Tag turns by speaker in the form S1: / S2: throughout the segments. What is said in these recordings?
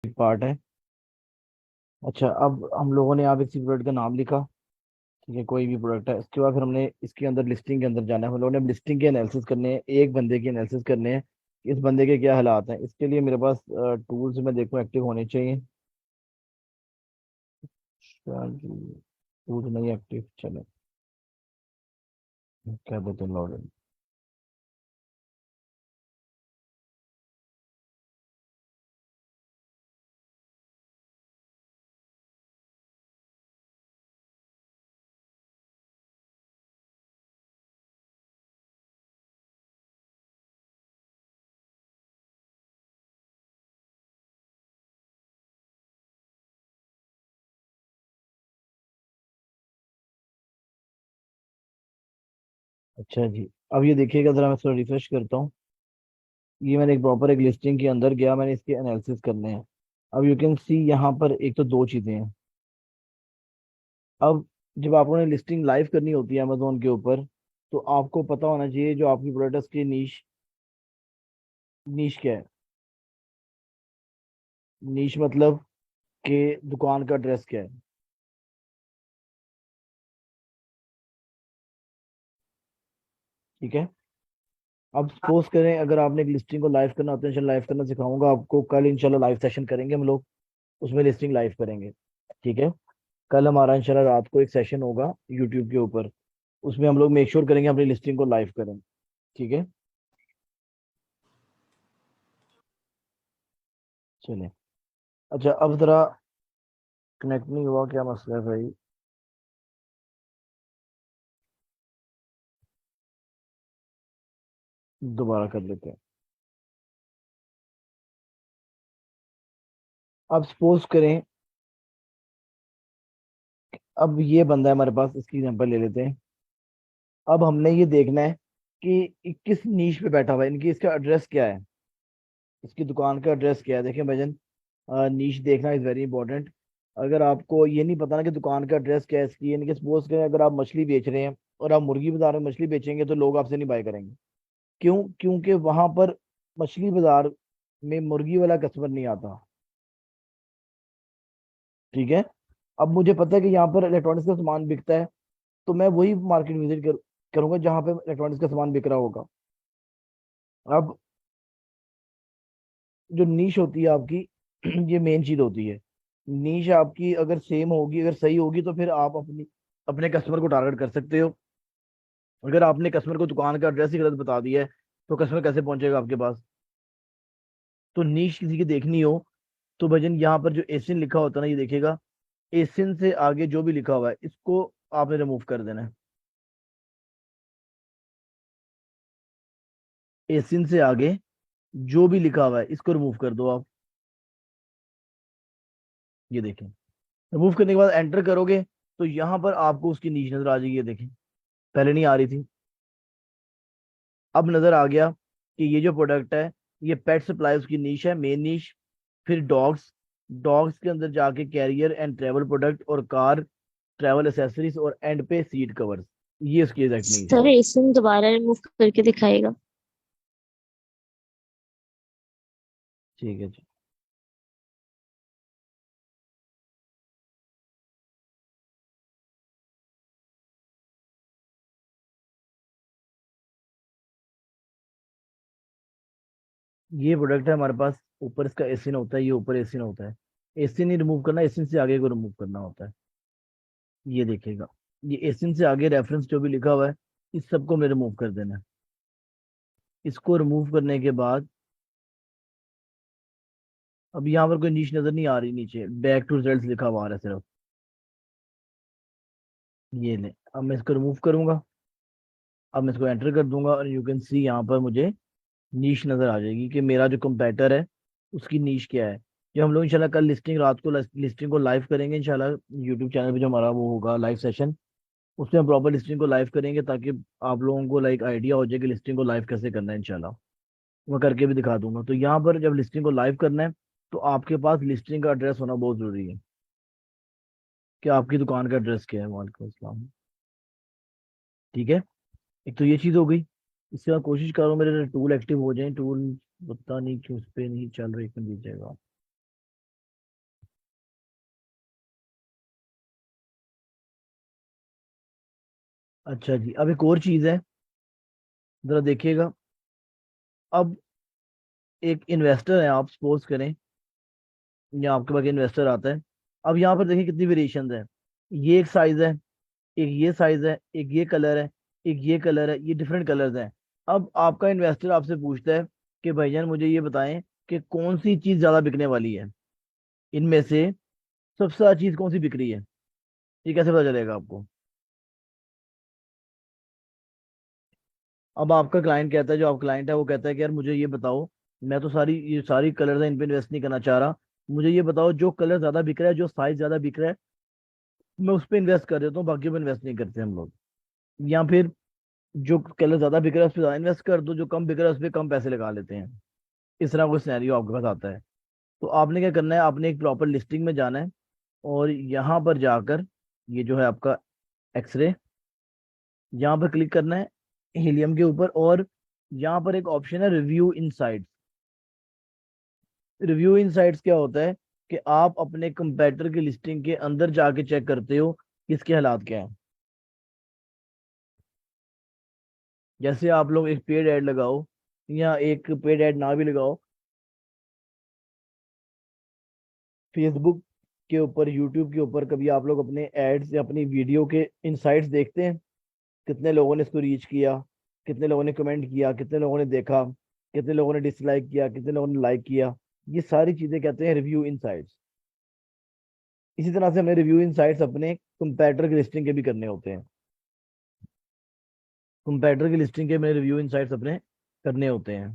S1: Part है। अच्छा, अब हम लोगों ने यहाँ पे किसी प्रोडक्ट का नाम लिखा। ठीक है, कोई भी प्रोडक्ट है। इसके बाद फिर हमने इसके अंदर लिस्टिंग के अंदर जाना है। हम लोगों ने लिस्टिंग के एनालिसिस करने हैं, एक बंदे के एनालिसिस करने हैं कि इस बंदे के क्या हालात हैं। इसके लिए मेरे पास टूल्स में देखो एक्टिव होने चाहिए। टूल्स नहीं एक्टिव, चलो क्या देते हैं लॉगिन। अच्छा जी, अब ये देखिएगा जरा, मैं इसको रिफ्रेश करता हूँ। ये मैंने एक प्रॉपर एक लिस्टिंग के अंदर गया, मैंने इसके एनालिसिस करने हैं। अब यू कैन सी यहाँ पर एक तो दो चीजें हैं। अब जब आपको लिस्टिंग लाइव करनी होती है अमेजोन के ऊपर, तो आपको पता होना चाहिए जो आपकी प्रोडक्ट्स की नीश नीश क्या है। नीश मतलब कि दुकान का एड्रेस क्या है। ठीक है। अब सपोज करें अगर आपने एक लिस्टिंग को लाइव करना होता है, इंशाल्लाह लाइव करना सिखाऊंगा आपको कल, इंशाल्लाह लाइव सेशन करेंगे हम लोग, उसमें लिस्टिंग लाइव करेंगे। ठीक है। कल हमारा इंशाल्लाह रात को एक सेशन होगा यूट्यूब के ऊपर, उसमें हम लोग मेक श्योर करेंगे अपनी लिस्टिंग को लाइव करें। ठीक है। चलिए। अच्छा, अब जरा कनेक्ट नहीं हुआ, क्या मसला है भाई। दोबारा कर लेते हैं। अब सपोज करें, अब ये बंदा है हमारे पास, इसकी एग्जांपल ले लेते हैं। अब हमने ये देखना है कि ये किस नीश पे बैठा हुआ है, इनकी इसका एड्रेस क्या है, इसकी दुकान का एड्रेस क्या है। देखिए भजन, नीश देखना इज वेरी इंपॉर्टेंट। अगर आपको ये नहीं पता ना कि दुकान का एड्रेस क्या है इसकी, यानी कि सपोज करें अगर आप मछली बेच रहे हैं और आप मुर्गी बाजार में मछली बेचेंगे तो लोग आपसे नहीं बाय करेंगे। क्यों? क्योंकि वहां पर मछली बाजार में मुर्गी वाला कस्टमर नहीं आता। ठीक है। अब मुझे पता है कि यहाँ पर इलेक्ट्रॉनिक्स का सामान बिकता है, तो मैं वही मार्केट विजिट करूंगा जहां पे इलेक्ट्रॉनिक्स का सामान बिक रहा होगा। अब जो नीश होती है आपकी ये मेन चीज होती है। नीश आपकी अगर सेम होगी, अगर सही होगी, तो फिर आप अपनी अपने कस्टमर को टारगेट कर सकते हो। अगर आपने कस्टमर को दुकान का एड्रेस ही गलत बता दिया है, तो कस्टमर कैसे पहुंचेगा आपके पास। तो नीश किसी की देखनी हो, तो भजन यहाँ पर जो एसिन लिखा होता है ना, ये देखिएगा। एसिन से आगे जो भी लिखा हुआ है इसको आपने रिमूव कर देना है। एसिन से आगे जो भी लिखा हुआ है इसको रिमूव कर दो आप। ये देखें, रिमूव करने के बाद एंटर करोगे तो यहाँ पर आपको उसकी नीच नजर आ जाएगी। ये देखें, पहले नहीं आ रही थी, अब नजर आ गया कि ये जो प्रोडक्ट है ये पेट सप्लाईज की नीश है, मेन नीश। फिर डॉग्स, डॉग्स के अंदर जाके कैरियर एंड ट्रेवल प्रोडक्ट, और कार, ट्रेवल एसेसरीज, और एंड पे सीट कवर्स। ये उसकी एग्जैक्ट नीश है।
S2: सर इसमें दोबारा रिमूव करके दिखाएगा।
S1: ठीक है जी। ये प्रोडक्ट है हमारे पास, ऊपर इसका एसिन होता है, ये ऊपर एसिन होता है। एसिन ही रिमूव करना, एसिन से आगे को रिमूव करना होता है। ये देखिएगा, ये एसिन से आगे रेफरेंस जो भी लिखा हुआ है इस सबको हमें रिमूव कर देना है। इसको रिमूव करने के बाद अब यहाँ पर कोई नीच नजर नहीं आ रही, नीचे बैक टू रिजल्ट लिखा हुआ आ रहा है सिर्फ। ये ले, अब मैं इसको रिमूव करूंगा। अब मैं इसको एंटर कर दूंगा और यू कैन सी यहाँ पर मुझे नीश नजर आ जाएगी कि मेरा जो कंपेटर है उसकी नीश क्या है। जो हम लोग इंशाल्लाह कल लिस्टिंग रात को लिस्टिंग को लाइव करेंगे इंशाल्लाह, यूट्यूब चैनल पे जो हमारा वो होगा लाइव सेशन, उसमें हम प्रॉपर लिस्टिंग को लाइव करेंगे ताकि आप लोगों को लाइक आइडिया हो जाए कि लिस्टिंग को लाइव कैसे करना है इंशाल्लाह। मैं करके भी दिखा दूंगा। तो यहाँ पर जब लिस्टिंग को लाइव करना है तो आपके पास लिस्टिंग का एड्रेस होना बहुत जरूरी है, कि आपकी दुकान का एड्रेस क्या है। वालेकुम अस्सलाम। ठीक है। एक तो ये चीज़ हो गई। इसके बाद कोशिश करो मेरे टूल एक्टिव हो जाए। टूल पता नहीं क्यों उस पर नहीं चल रही, क्यों दीजिएगा। अच्छा जी, अब एक और चीज है, जरा देखिएगा। अब एक इन्वेस्टर है, आप सपोज करें, या आपके पास इन्वेस्टर आता है। अब यहाँ पर देखिए कितनी वेरिएशन है। ये एक साइज है, एक ये साइज है, एक ये कलर है, एक ये कलर है, ये डिफरेंट कलर्स हैं। अब आपका इन्वेस्टर आपसे पूछता है कि भाईजान मुझे ये बताएं कि कौन सी चीज ज्यादा बिकने वाली है, इनमें से सबसे ज्यादा चीज कौन सी बिक रही है। ये कैसे पता चलेगा आपको? अब आपका क्लाइंट कहता है, जो आप क्लाइंट है वो कहता है कि यार मुझे ये बताओ, मैं तो ये सारी कलर्स हैं, इन पे इन्वेस्ट नहीं करना चाह रहा। मुझे ये बताओ जो कलर ज्यादा बिक रहा है, जो साइज ज्यादा बिक रहा है, मैं उस पर इन्वेस्ट कर देता हूँ, बाकी पे इन्वेस्ट नहीं करते हम लोग। या फिर जो कलर ज्यादा बिक रहा है उस पर ज्यादा इन्वेस्ट कर दो, जो कम बिक रहा है उस पर कम पैसे लगा लेते हैं। इस तरह कोई सिनेरियो आपके पास आता है, तो आपने क्या करना है, आपने एक प्रॉपर लिस्टिंग में जाना है, और यहाँ पर जाकर ये जो है आपका एक्सरे, यहाँ पर क्लिक करना है हीलियम के ऊपर, और यहाँ पर एक ऑप्शन है रिव्यू इनसाइट्स। रिव्यू इनसाइट्स क्या होता है कि आप अपने कंपेटिटर की लिस्टिंग के अंदर जाके चेक करते हो किसके हालात क्या है। जैसे आप लोग एक पेड ऐड लगाओ, या एक पेड ऐड ना भी लगाओ, फेसबुक के ऊपर, यूट्यूब के ऊपर, कभी आप लोग अपने एड्स या अपनी वीडियो के इनसाइट्स देखते हैं? कितने लोगों ने इसको रीच किया, कितने लोगों ने कमेंट किया, कितने लोगों ने देखा, कितने लोगों ने डिसलाइक किया, कितने लोगों ने लाइक किया। ये सारी चीजें कहते हैं रिव्यू इनसाइट्स। इसी तरह से हमें रिव्यू इनसाइट्स अपने कंपैटिटर की लिस्टिंग के भी करने होते हैं। कंपैटिटर की लिस्टिंग के में रिव्यू इनसाइट्स अपने करने होते हैं।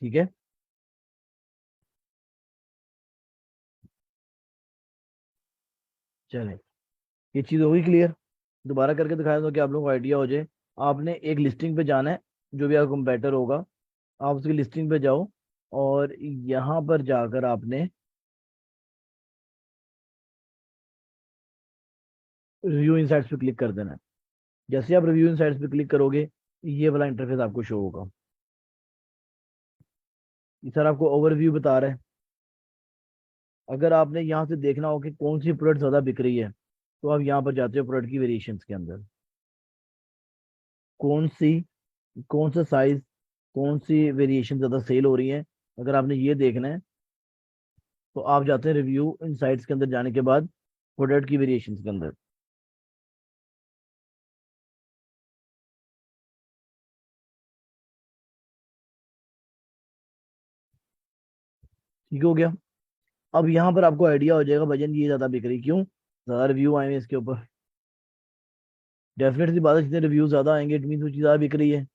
S1: ठीक है, चलें, ये चीज़ होगी क्लियर। दोबारा करके दिखाया तो कि आप लोगों को आइडिया हो जाए। आपने एक लिस्टिंग पे जाना है, जो भी आपका कंपैटिटर होगा, आप उसकी लिस्टिंग पे जाओ, और यहाँ पर जाकर आपने रिव्यू इनसाइट्स पे क्लिक कर देना है। जैसे आप रिव्यू इनसाइट्स पे क्लिक करोगे, ये वाला इंटरफेस आपको शो होगा। ये सर आपको ओवरव्यू बता रहा है। अगर आपने यहाँ से देखना हो कि कौन सी प्रोडक्ट ज़्यादा बिक रही है, तो आप यहाँ पर जाते हो प्रोडक्ट की वेरिएशंस के अंदर, कौन सी, कौन सा साइज, कौन सी वेरिएशन ज़्यादा सेल हो रही है। अगर आपने ये देखना है, तो आप जाते हैं रिव्यू इनसाइट्स के अंदर जाने के बाद प्रोडक्ट की वेरिएशंस के अंदर। ठीक हो गया। अब यहाँ पर आपको आइडिया हो जाएगा वजन ये ज़्यादा बिक रही क्यों, ज़्यादा रिव्यू आए हैं इसके ऊपर। डेफिनेटली बात है, जितने रिव्यू ज़्यादा आएंगे इट मीन वो चीज़ ज़्यादा बिक रही है।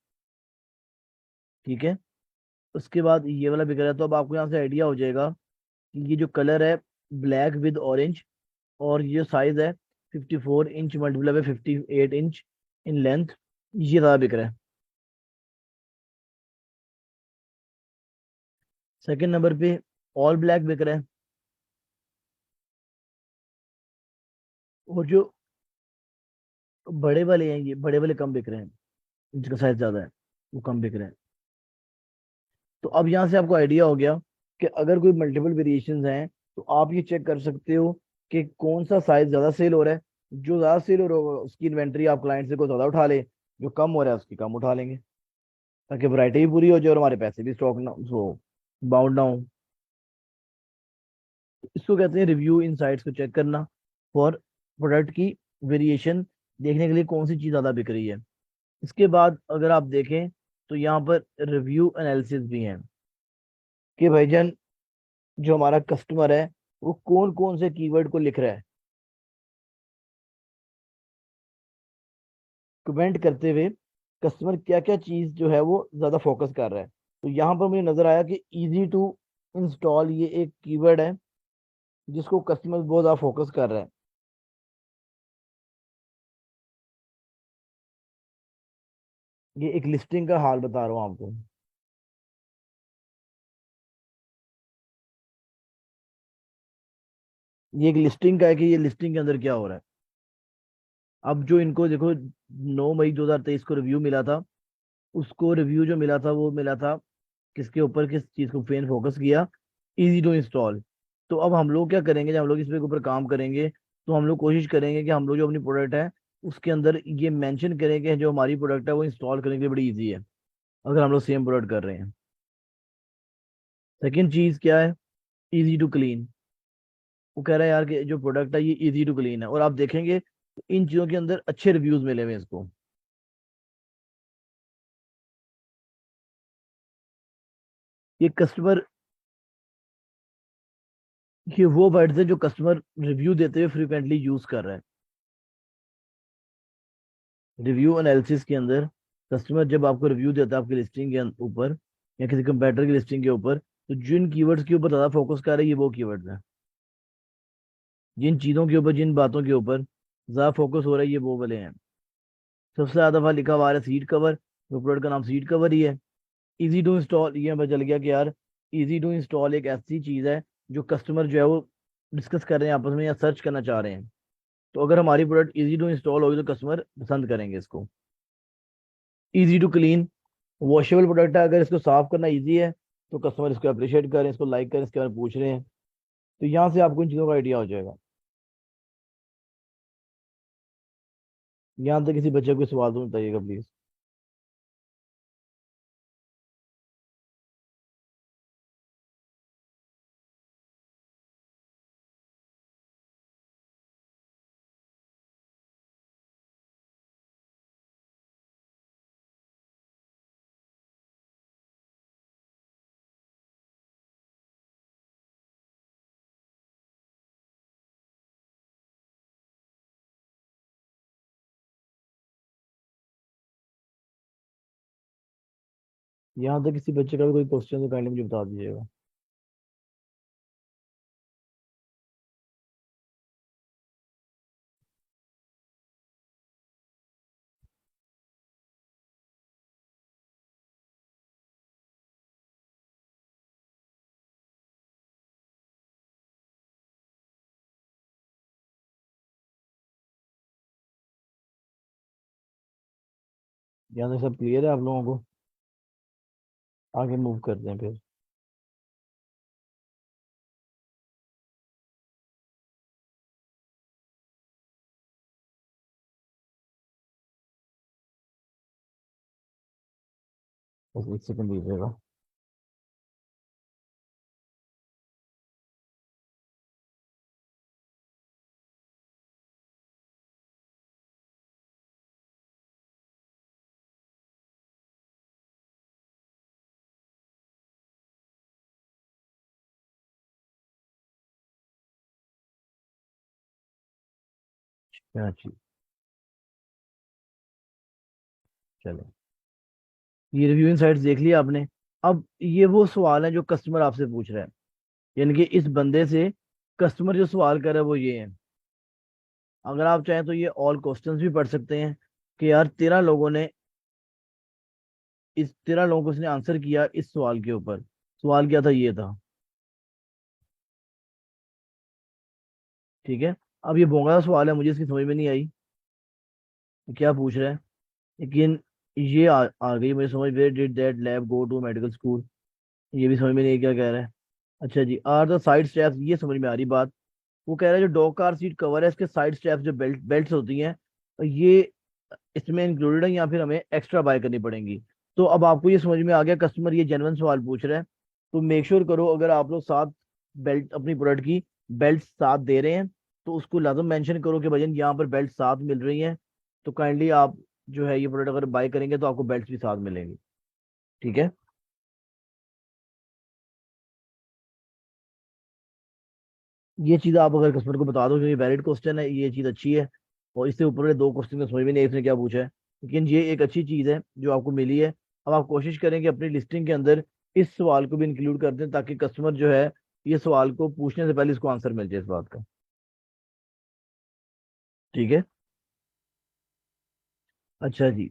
S1: ठीक है, उसके बाद ये वाला बिक रहा है, तो अब आपको यहाँ से आइडिया हो जाएगा कि ये जो कलर है ब्लैक विद ऑरेंज, और ये साइज है 54 inch multiply by 58 inch in length, ये ज़्यादा बिक रहा है। सेकंड नंबर पे ऑल ब्लैक बिक रहा है, और जो बड़े वाले हैं, ये बड़े वाले कम बिक रहे हैं, जिनका साइज ज़्यादा है वो कम बिक रहे हैं। तो अब यहाँ से आपको आइडिया हो गया कि अगर कोई मल्टीपल वेरिएशंस हैं, तो आप ये चेक कर सकते हो कि कौन सा साइज ज़्यादा सेल हो रहा है। जो ज़्यादा सेल हो रहा होगा उसकी इन्वेंट्री आप क्लाइंट से को ज़्यादा उठा ले, जो कम हो रहा है उसकी कम उठा लेंगे, ताकि वैरायटी भी पूरी हो जाए और हमारे पैसे भी स्टॉक ना वो बाउंड ना हो। इसको कहते हैं रिव्यू इनसाइट्स को चेक करना, फॉर प्रोडक्ट की वेरिएशन देखने के लिए कौन सी चीज़ ज़्यादा बिक रही है। इसके बाद अगर आप देखें, तो यहाँ पर रिव्यू एनालिसिस भी है कि भाईजान जो हमारा कस्टमर है वो कौन कौन से कीवर्ड को लिख रहा है, कमेंट करते हुए कस्टमर क्या क्या चीज जो है वो ज्यादा फोकस कर रहा है। तो यहाँ पर मुझे नजर आया कि इजी टू इंस्टॉल ये एक कीवर्ड है जिसको कस्टमर बहुत ज्यादा फोकस कर रहा है। ये एक लिस्टिंग का हाल बता रहा हूँ आपको। ये एक लिस्टिंग का है कि ये लिस्टिंग के अंदर क्या हो रहा है। अब जो इनको देखो, 9 मई 2023 को रिव्यू मिला था, उसको रिव्यू जो मिला था वो मिला था किसके ऊपर, किस चीज को पेन फोकस किया, इजी टू इंस्टॉल। तो अब हम लोग क्या करेंगे, जब हम लोग इस पे ऊपर काम करेंगे, तो हम लोग कोशिश करेंगे कि हम लोग जो अपनी प्रोडक्ट है उसके अंदर ये मेंशन करें कि जो हमारी प्रोडक्ट है वो इंस्टॉल करने के लिए बड़ी इजी है, अगर हम लोग सेम प्रोडक्ट कर रहे हैं। सेकंड चीज क्या है? Easy to clean. वो कह रहा है यार कि जो प्रोडक्ट है ये इजी टू क्लीन है, और आप देखेंगे तो इन चीजों के अंदर अच्छे रिव्यूज मिले हुए हैं इसको। ये कस्टमर, ये वो वर्ड्स है जो कस्टमर रिव्यू देते हुए फ्रिक्वेंटली यूज कर रहा है। रिव्यू एनालिसिस के अंदर कस्टमर जब आपको रिव्यू देता है आपकी लिस्टिंग के ऊपर या किसी कंपेटिटर की लिस्टिंग के ऊपर, तो जिन कीवर्ड्स के ऊपर ज्यादा फोकस कर रहे हैं ये वो कीवर्ड्स हैं। जिन चीजों के ऊपर, जिन बातों के ऊपर ज्यादा फोकस हो रहा है ये वो वाले हैं। सबसे ज्यादा दफा लिखा हुआ है सीट कवर, तो प्रोडक्ट का नाम सीट कवर ही है। इजी टू इंस्टॉल, ये पता चल गया कि यार इजी टू इंस्टॉल एक ऐसी चीज है जो कस्टमर जो है वो डिस्कस कर रहे हैं आपस में या सर्च करना चाह रहे हैं। तो अगर हमारी प्रोडक्ट इजी टू इंस्टॉल होगी तो कस्टमर पसंद करेंगे इसको। Easy to clean, washable product है, अगर इसको साफ करना इजी है तो कस्टमर इसको अप्रिशिएट करें, इसको लाइक करें, इसके बारे में पूछ रहे हैं। तो यहाँ से आपको इन चीज़ों का आइडिया हो जाएगा। यहाँ तक किसी बच्चे को सवाल तो बताइएगा प्लीज। यहाँ तक किसी बच्चे का भी कोई क्वेश्चन तो काइंडली मुझे बता दीजिएगा। यहाँ तक सब क्लियर है आप लोगों को? आगे मूव करते हैं फिर। बस एक सेकंड दीजिएगा। क्या चीज? चलो, ये रिव्यू इनसाइट्स देख लिया आपने। अब ये वो सवाल है जो कस्टमर आपसे पूछ रहा है, यानी कि इस बंदे से कस्टमर जो सवाल कर रहा है वो ये है। अगर आप चाहें तो ये ऑल क्वेश्चंस भी पढ़ सकते हैं कि यार 13 लोगों को इसने आंसर किया इस सवाल के ऊपर। सवाल क्या था? ये था। ठीक है। अब ये भोंगा सवाल है, मुझे इसकी समझ में नहीं आई कि क्या पूछ रहा है, लेकिन ये आ गई मुझे समझ। Where did that lab go to medical school, ये भी समझ में नहीं है क्या कह रहा है। अच्छा जी, आर द साइड स्टेप्स, ये समझ में आ रही बात। वो कह रहा है जो डॉग कार सीट कवर है इसके साइड स्टेप्स जो बेल्ट्स होती हैं, ये इसमें इंक्लूडेड है या फिर हमें एक्स्ट्रा बाय करनी पड़ेंगी। तो अब आपको ये समझ में आ गया कस्टमर ये जेन्युइन सवाल पूछ रहा है। तो मेक श्योर करो अगर आप लोग साथ बेल्ट अपनी प्रोडक्ट की बेल्ट साथ दे रहे हैं तो उसको लाजम मेंशन करो कि भजन यहाँ पर बेल्ट साथ मिल रही हैं। तो काइंडली आप जो है ये प्रोडक्ट अगर बाय करेंगे तो आपको बेल्ट भी साथ मिलेंगी। ठीक है। ये चीज़ आप अगर कस्टमर को बता दो कि ये वैलिड क्वेश्चन है, ये चीज़ अच्छी है। और इससे ऊपर वाले दो क्वेश्चन का समझ में नहीं आया इसने क्या पूछा है, लेकिन ये एक अच्छी चीज़ है जो आपको मिली है। अब आप कोशिश करें कि अपनी लिस्टिंग के अंदर इस सवाल को भी इंक्लूड कर दें ताकि कस्टमर जो है ये सवाल को पूछने से पहले इसको आंसर मिल जाए इस बात का। ठीक है। अच्छा जी,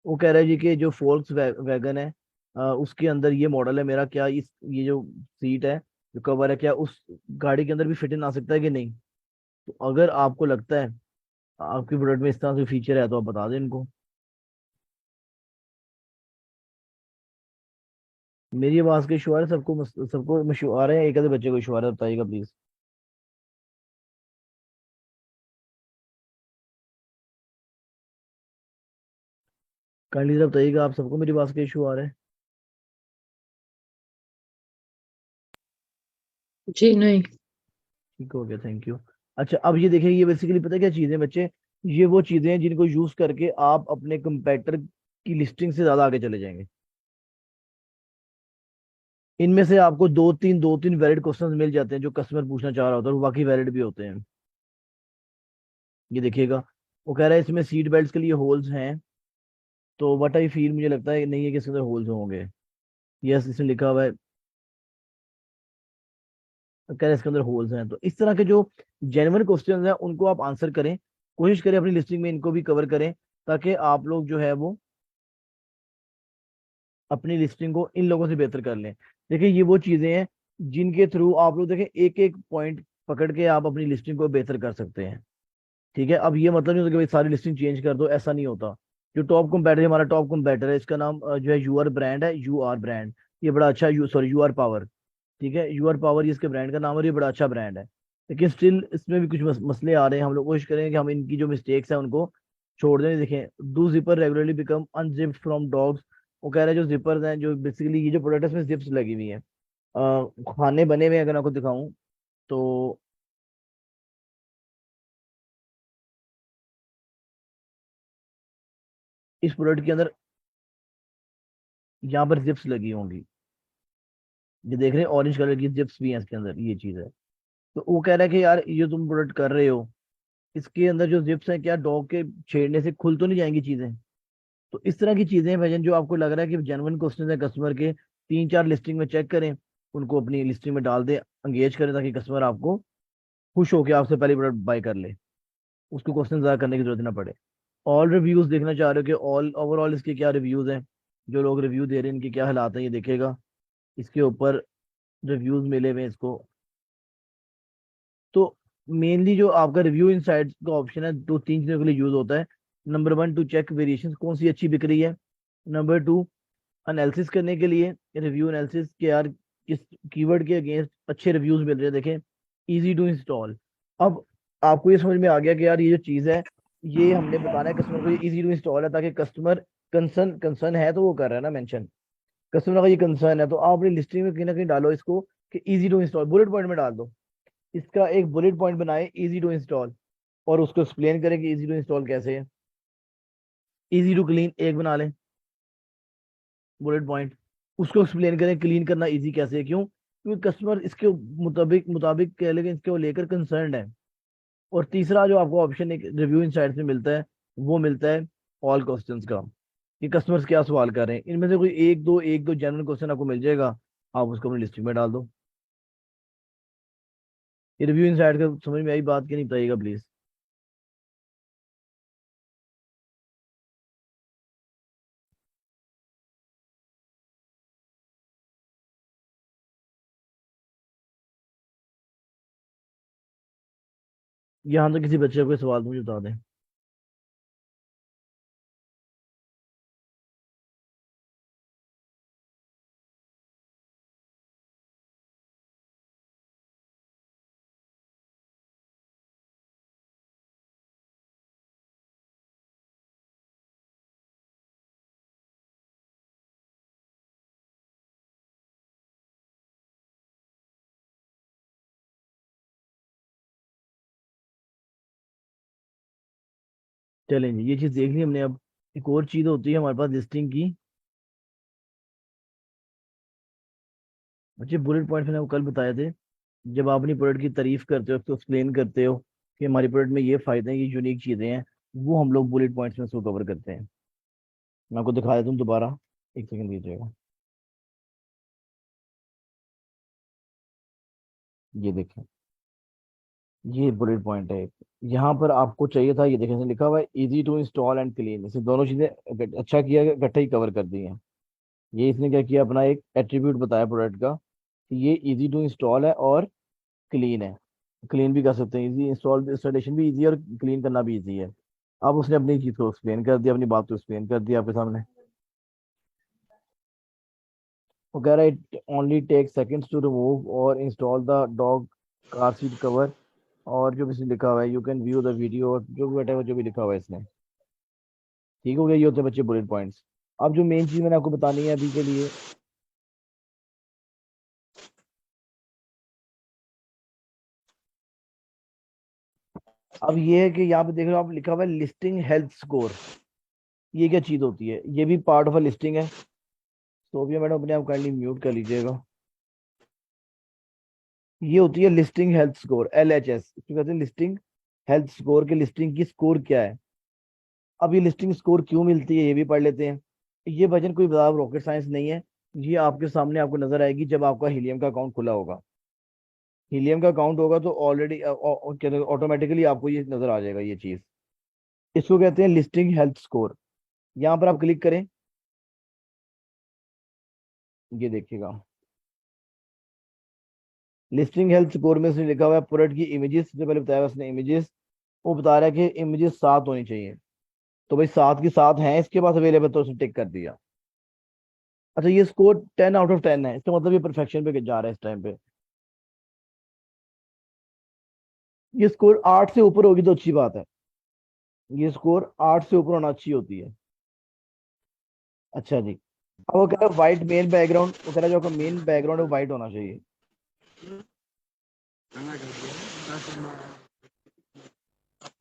S1: वो कह रहा है जी कि जो फोल्क्स वैगन है उसके अंदर ये मॉडल है मेरा, क्या इस ये जो सीट है जो कवर है क्या उस गाड़ी के अंदर भी फिट इन आ सकता है कि नहीं? तो अगर आपको लगता है आपकी प्रोडक्ट में इस तरह से फीचर है तो आप बता दें इनको। मेरी आवाज के इशू आ रहे हैं सबको, सबको इशू आ रहे हैं, एक आधे बच्चे को इशू आ रहा है, बताइएगा प्लीज। काइंडली जरा बताइएगा, आप सबको मेरी बात का इशू आ रहा है?
S3: जी नहीं।
S1: ठीक हो गया, थैंक यू। अच्छा, अब ये देखिए, ये बेसिकली पता है क्या चीजें बच्चे, ये वो चीजें हैं जिनको यूज करके आप अपने कंपेटर की लिस्टिंग से ज्यादा आगे चले जाएंगे। इनमें से आपको दो तीन वैलिड क्वेश्चंस मिल जाते हैं जो कस्टमर पूछना चाह रहा होता है, और बाकी वैलिड भी होते हैं। ये देखिएगा, वो कह रहा है इसमें सीट बेल्ट के लिए होल्स हैं, तो व्हाट आई फील, मुझे लगता है नहीं है कि इसके अंदर होल्स होंगे। यस, इसमें लिखा हुआ है, कह रहा है इसके अंदर होल्स हैं। तो इस तरह के जो जेन्युइन क्वेश्चंस हैं उनको आप आंसर करें, कोशिश करें अपनी लिस्टिंग में इनको भी कवर करें, ताकि आप लोग जो है वो अपनी लिस्टिंग को इन लोगों से बेहतर कर लें। देखिए, ये वो चीजें हैं जिनके थ्रू आप लोग देखें एक एक पॉइंट पकड़ के आप अपनी लिस्टिंग को बेहतर कर सकते हैं। ठीक है, अब ये मतलब नहीं होता कि भाई सारी लिस्टिंग चेंज कर दो, ऐसा नहीं होता। जो टॉप कंपैटर, हमारा टॉप कंपैटर है, इसका नाम जो है यूआर ब्रांड है, यूआर ब्रांड। ये बड़ा अच्छा, यूआर पावर। ठीक है, यूआर पावर ये इसके ब्रांड का नाम है, और ये बड़ा अच्छा ब्रांड है। लेकिन स्टिल इसमें भी कुछ मसले आ रहे हैं। हम लोग कोशिश करेंगे कि हम इनकी जो मिस्टेक्स हैं उनको छोड़ दें। देखें, do zipper regularly become unzipped from dogs. वो कह रहे हैं जो जिपर्स हैं, जो बेसिकली ये जो प्रोडक्ट है इसमें जिप्स लगी हुई हैं। खाने बने हुए हैं, अगर आपको दिखाऊं तो इस प्रोडक्ट के अंदर यहाँ पर जिप्स लगी होंगी। ये देख रहे हैं, ऑरेंज कलर की जिप्स भी हैं इसके अंदर, ये चीज है। तो वो कह रहा है कि यार ये तुम प्रोडक्ट कर रहे हो, इसके अंदर जो जिप्स हैं, क्या डॉग के छेड़ने से खुल तो नहीं जाएंगी चीजें? तो इस तरह की चीजें हैं भाईजान, जो आपको लग रहा है कि जेन्युइन क्वेश्चन है कस्टमर के, तीन चार लिस्टिंग में चेक करें, उनको अपनी लिस्टिंग में डाल दें, एंगेज करें, ताकि कस्टमर आपको खुश होकर आपसे पहले प्रोडक्ट बाय कर ले, उसको क्वेश्चन ज्यादा करने की जरूरत ना पड़े। ऑल रिव्यूज देखना चाह रहे हो कि ऑल ओवरऑल इसके क्या रिव्यूज हैं, जो लोग रिव्यू दे रहे हैं इनके क्या हालात हैं, ये देखेगा। इसके ऊपर रिव्यूज मिले हुए हैं इसको। तो मेनली जो आपका रिव्यू इनसाइट्स का ऑप्शन है, दो तीन चीजों के लिए यूज होता है। Number one, to check variation, कौन सी अच्छी बिक रही है। नंबर टू, एनालिसिस करने के लिए, रिव्यू एनालिसिस के यार किस कीवर्ड के अगेंस्ट अच्छे रिव्यूज मिल रहे हैं। देखें, इजी टू इंस्टॉल। अब आपको ये समझ में आ गया कि यार ये जो चीज़ है, ये हमने बताना है कस्टमर को, ये इजी टू इंस्टॉल है, ताकि कस्टमर कंसर्न कंसर्न है तो वो कर रहा है ना मेंशन, कस्टमर का ये कंसर्न है, तो आप अपनी लिस्टिंग में कहीं ना कहीं डालो इसको कि easy to install, bullet point में डाल दो। इसका एक बुलेट पॉइंट बनाए, इजी टू इंस्टॉल, और उसको एक्सप्लेन करें कि इजी टू इंस्टॉल कैसे है। इजी टू क्लीन एक बना लें बुलेट पॉइंट, उसको एक्सप्लेन करें क्लीन करना इजी कैसे है। क्यों? क्योंकि कस्टमर इसके मुताबिक मुताबिक कह लेंगे, इसको लेकर कंसर्न है। और तीसरा जो आपको ऑप्शन एक रिव्यू इनसाइट में मिलता है, वो मिलता है ऑल क्वेश्चंस का, कि कस्टमर्स क्या सवाल कर रहे हैं। इनमें से कोई एक दो जनरल क्वेश्चन आपको मिल जाएगा, आप उसको अपनी लिस्टिंग में डाल दो। ये रिव्यू इनसाइट का समझ में आई बात की नहीं, बताइएगा प्लीज। यहाँ तो किसी बच्चे को कोई सवाल तो मुझे बता दें। चलेंगे, ये चीज देख ली हमने। अब एक और चीज होती है हमारे पास लिस्टिंग की। बच्चे, बुलेट पॉइंट मैंने आपको कल बताए थे, जब आप अपनी प्रोडक्ट की तारीफ करते हो तो एक्सप्लेन करते हो कि हमारी प्रोडक्ट में ये फायदे हैं, ये यूनिक चीजें हैं, वो हम लोग बुलेट पॉइंट्स में उसको कवर करते हैं। मैं आपको दिखा देता हूँ दोबारा, एक सेकंड दीजिएगा। ये देखें, ये बुलेट पॉइंट है। यहाँ पर आपको चाहिए था, ये देखें, इसमें लिखा हुआ है easy to install and clean. इसे दोनों चीजें अच्छा किया, इकट्ठा ही कवर कर दी हैं। ये इसने क्या किया, अपना एक एट्रीब्यूट बताया प्रोडक्ट का कि ये इजी टू इंस्टॉल है और क्लीन है। क्लीन भी कर सकते हैं, इजी इंस्टॉल इंस्टॉलेशन भी इजी है और क्लीन करना भी इजी है। अब उसने अपनी चीज को एक्सप्लेन कर दिया, अपनी बात को एक्सप्लेन कर दिया आपके सामने। वो कह रहा है it only take seconds to remove और install the dog car seat cover. और जो भी इसमें लिखा हुआ है, you can view the video, जो भी whatever जो भी लिखा हुआ है इसने। ठीक हो गया, ये होते हैं बच्चे बुलेट पॉइंट्स। अब जो मेन चीज मैंने आपको बतानी है अभी के लिए, अब ये है कि यहाँ पे देख रहे हो आप, लिखा हुआ है लिस्टिंग हेल्थ स्कोर। ये क्या चीज होती है? ये भी पार्ट ऑफ अ लिस्टिंग है। सोफिया मैडम अपने आप काइंडली म्यूट कर लीजिएगा। ये होती है लिस्टिंग हेल्थ स्कोर, LHS, इसको कहते हैं लिस्टिंग हेल्थ स्कोर। के लिस्टिंग की स्कोर क्या है? अब ये लिस्टिंग स्कोर क्यों मिलती है ये भी पढ़ लेते हैं। ये भजन कोई बड़ा रॉकेट साइंस नहीं है। ये आपके सामने आपको नजर आएगी जब आपका हीलियम का अकाउंट खुला होगा। हीलियम का अकाउंट होगा तो ऑलरेडी ऑटोमेटिकली आपको ये नजर आ जाएगा ये चीज। इसको कहते हैं लिस्टिंग हेल्थ स्कोर। यहाँ पर आप क्लिक करें, ये देखिएगा लिस्टिंग हेल्थ स्कोर में उसने लिखा हुआ है प्रोडक्ट की इमेजेस। सबसे पहले बताया उसने इमेजेस, वो बता रहा है कि इमेजेस 7 होनी चाहिए। तो भाई 7 की 7 हैं इसके पास अवेलेबल, तो उसने टिक कर दिया। अच्छा, ये स्कोर 10 आउट ऑफ 10 है, इसका मतलब ये परफेक्शन पे जा रहा है इस टाइम पे। ये स्कोर 8 से ऊपर होगी तो अच्छी बात है। ये स्कोर 8 से ऊपर होना अच्छी होती है। अच्छा जी। अब वो कह रहा है व्हाइट मेन बैकग्राउंड, वो कह रहा है जो आपका मेन बैकग्राउंड है वो व्हाइट होना चाहिए।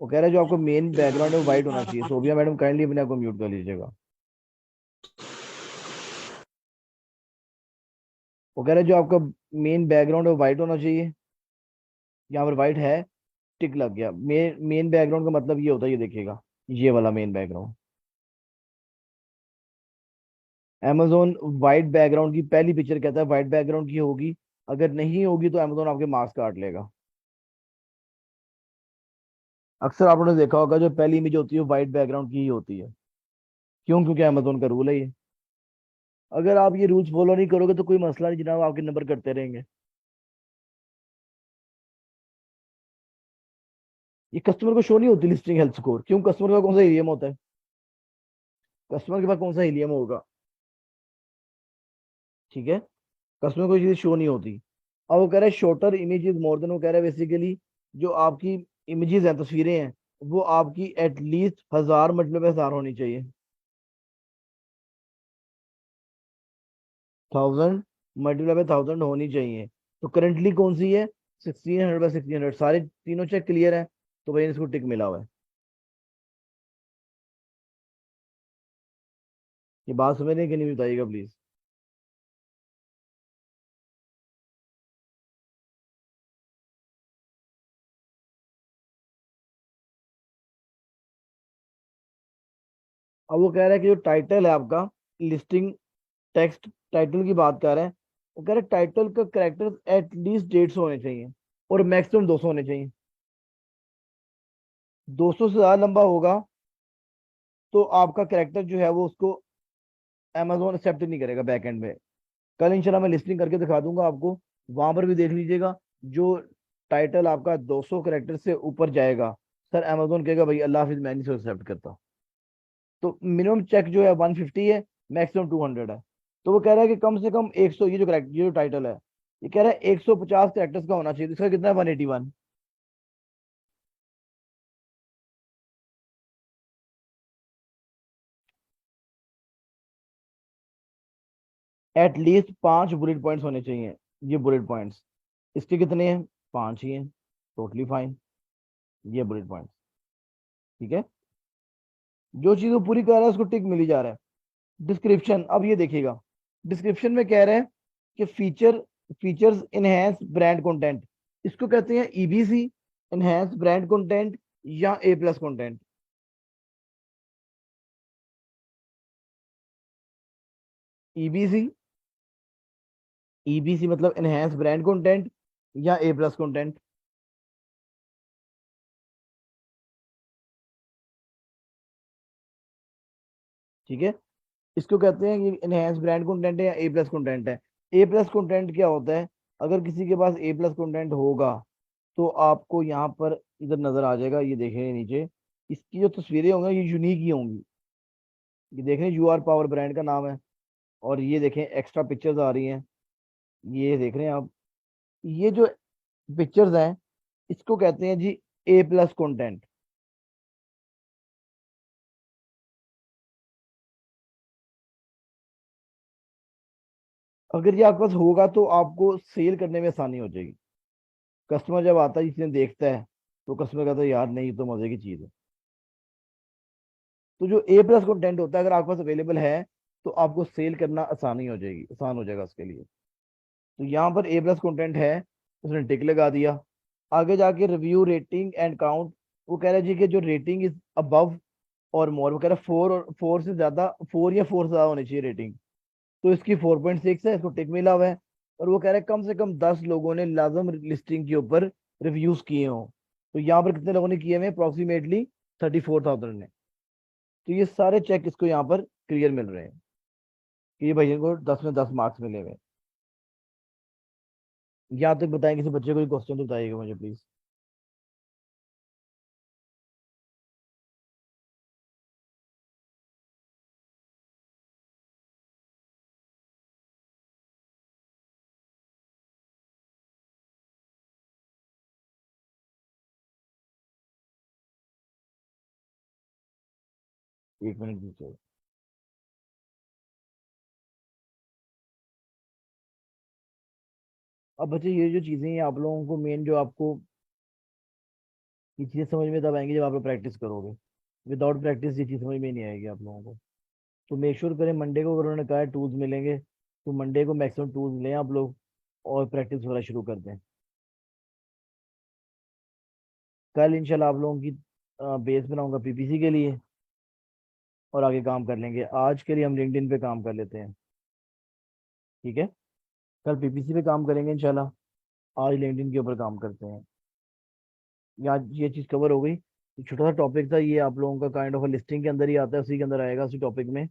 S1: वो कह रहा है जो आपका मेन बैकग्राउंड है वो व्हाइट होना चाहिए। सोबिया मैडम काइंडली अपने आपको म्यूट कर लीजिएगा। वो कह रहा है जो आपका मेन बैकग्राउंड है वो व्हाइट होना चाहिए। यहाँ पर व्हाइट है, टिक लग गया। मेन बैकग्राउंड का मतलब ये होता है, ये देखिएगा, ये वाला main background. Amazon white background की पहली पिक्चर कहता है व्हाइट बैकग्राउंड की होगी। अगर नहीं होगी तो Amazon आपके मार्क्स काट लेगा। अक्सर आप लोगों ने देखा होगा जो पहली इमेज होती है व्हाइट बैकग्राउंड की ही होती है। क्यों? क्योंकि Amazon का रूल है ये। अगर आप ये रूल्स फॉलो नहीं करोगे तो कोई मसला नहीं जनाब, आपके नंबर कटते रहेंगे। ये कस्टमर को शो नहीं होती लिस्टिंग हेल्थ स्कोर। क्यों? कस्टमर का कौन सा हीलियम होता है? कस्टमर के पास कौन सा हीलियम होगा? ठीक है, कस्टमर को ये चीज शो नहीं होती। अब वो कह रहा है shorter image is more than, वो कह रहा है बेसिकली जो आपकी इमेजेस हैं, तस्वीरें हैं, वो आपकी एटलीस्ट 1000 × 1000 होनी चाहिए। 1000 × 1000 होनी चाहिए। तो करंटली कौन सी है? 1600 × 1600। सारे तीनों चेक क्लियर है, तो भाई इसको टिक मिला हुआ है। ये बात समझ रहे हैं कि नहीं बताइएगा प्लीज। अब वो कह रहा है कि जो टाइटल है आपका, लिस्टिंग टेक्स्ट टाइटल की बात कर रहे हैं। वो कह रहे हैं टाइटल का करेक्टर एटलीस्ट 150 होने चाहिए और मैक्सिमम 200 होने चाहिए। 200 से ज्यादा लंबा होगा तो आपका करेक्टर जो है वो उसको Amazon एक्सेप्ट नहीं करेगा बैक एंड में। कल इंशाल्लाह मैं लिस्टिंग करके दिखा दूंगा आपको, वहां पर भी देख लीजिएगा। जो टाइटल आपका 200 करेक्टर से ऊपर जाएगा, सर Amazon कहेगा भाई अल्लाह हाफिज, मैं नहीं से एक्सेप्ट करता। तो मिनिमम चेक जो है 150 है, मैक्सिमम 200 है। तो वो कह रहा है कि कम से कम 100, ये जो करेक्ट, ये जो टाइटल है, ये कह रहा है 150 करेक्टर्स का होना चाहिए। तो इसका कितना है? 181। एटलीस्ट 5 बुलेट पॉइंट्स होने चाहिए। ये बुलेट पॉइंट्स इसके कितने हैं? 5 ही हैं। Totally fine. ये बुलेट पॉइंट्स, ठीक है। जो चीज वो पूरी कर रहा है उसको टिक मिल ही जा रहा है। डिस्क्रिप्शन, अब ये देखिएगा, डिस्क्रिप्शन में कह रहे हैं कि फीचर्स इनहेंस ब्रांड कंटेंट। इसको कहते हैं EBC, इनहेंस ब्रांड कंटेंट, या A+ कंटेंट। EBC, EBC मतलब इनहेंस ब्रांड कंटेंट या A+ कंटेंट। ठीक है, इसको कहते हैं कि इनहेंस ब्रांड कंटेंट है या A+ कंटेंट है। A+ कंटेंट क्या होता है? अगर किसी के पास A+ कंटेंट होगा तो आपको यहाँ पर इधर नजर आ जाएगा, ये देखें नीचे, इसकी जो तस्वीरें होंगी ये यूनिक ही होंगी। ये देखें UR पावर ब्रांड का नाम है, और ये देखें एक्स्ट्रा पिक्चर्स आ रही हैं। ये देख रहे हैं आप, ये जो पिक्चर्स हैं इसको कहते हैं जी A+ कंटेंट। अगर ये आपके पास होगा तो आपको सेल करने में आसानी हो जाएगी। कस्टमर जब आता है, जिसने देखता है, तो कस्टमर कहता है यार नहीं, ये तो मजे की चीज है। तो जो ए प्लस कंटेंट होता है, अगर आपके पास अवेलेबल है, तो आपको सेल करना आसानी हो जाएगी, आसान हो जाएगा उसके लिए। तो यहाँ पर ए प्लस कंटेंट है, उसने टिक लगा दिया। आगे जाके रिव्यू, रेटिंग एंड काउंट, वो कह रहा है जी कि जो रेटिंग इज अबव और मोर, वो कह रहा है 4 और 4 से ज्यादा, 4 या 4 से ज्यादा होनी चाहिए रेटिंग। तो इसकी 4.6 है, इसको टिक मिला हुआ है। और वो कह रहा है कम से कम 10 लोगों ने लाजम लिस्टिंग के ऊपर रिव्यूज किए हों। तो यहाँ पर कितने लोगों ने किए हुए? अप्रोक्सीमेटली 34,000 ने। तो ये सारे चेक इसको यहाँ पर क्लियर मिल रहे हैं कि ये भैया को 10 में 10 मार्क्स मिले हुए हैं। यहाँ तक बताएं, किसी बच्चे को कोई क्वेश्चन तो बताइएगा मुझे प्लीज। एक मिनट दीजिए। अब बच्चे, ये जो चीजें हैं आप लोगों को मेन, जो आपको ये चीजें समझ में तब आएंगी जब आप लोग प्रैक्टिस करोगे। विदाउट प्रैक्टिस ये चीज समझ में नहीं आएगी आप लोगों को। तो मेक श्योर करें, मंडे को अगर उन्होंने कहा है टूल्स मिलेंगे, तो मंडे को मैक्सिमम टूल्स लें आप लोग, और प्रैक्टिस वगैरह शुरू कर दें। कल इंशाल्लाह आप लोगों की बेस बनाऊंगा पीपीसी के लिए, और आगे काम कर लेंगे। आज के लिए हम लिंक्डइन पे काम कर लेते हैं, ठीक है? कल पीपीसी पे काम करेंगे इंशाल्लाह, आज लिंक्डइन के ऊपर काम करते हैं। यहाँ ये चीज़ कवर हो गई। ये छोटा सा टॉपिक था, ये आप लोगों का काइंड ऑफ लिस्टिंग के अंदर ही आता है, उसी के अंदर आएगा, उसी टॉपिक में।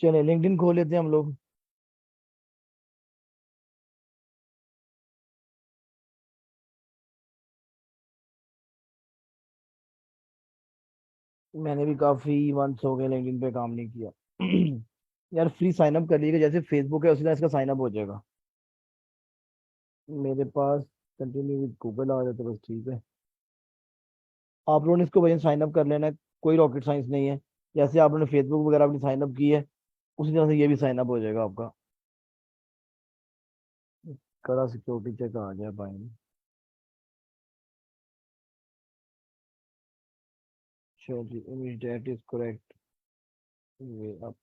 S1: चलिए लिंक्डइन खोल लेते हैं हम लोग। मैंने भी काफी मंथ्स हो गए लिंक्डइन पे काम नहीं किया। यार फ्री साइन अप कर लीजिएगा, जैसे फेसबुक है उसी तरह इसका साइन अप हो जाएगा। मेरे पास कंटिन्यू विद गूगल आ जाता है, बस ठीक है। आप लोगों ने इसको वजह साइन अप कर लेना है, कोई रॉकेट साइंस नहीं है। जैसे आप लोगों ने फेसबुक वगैरह अपनी साइन अप की है, उसी तरह से ये भी साइन अप हो जाएगा आपका। करा सिक्योरिटी चेक आ गया भाई। श्योर जी, image date is correct. Way up.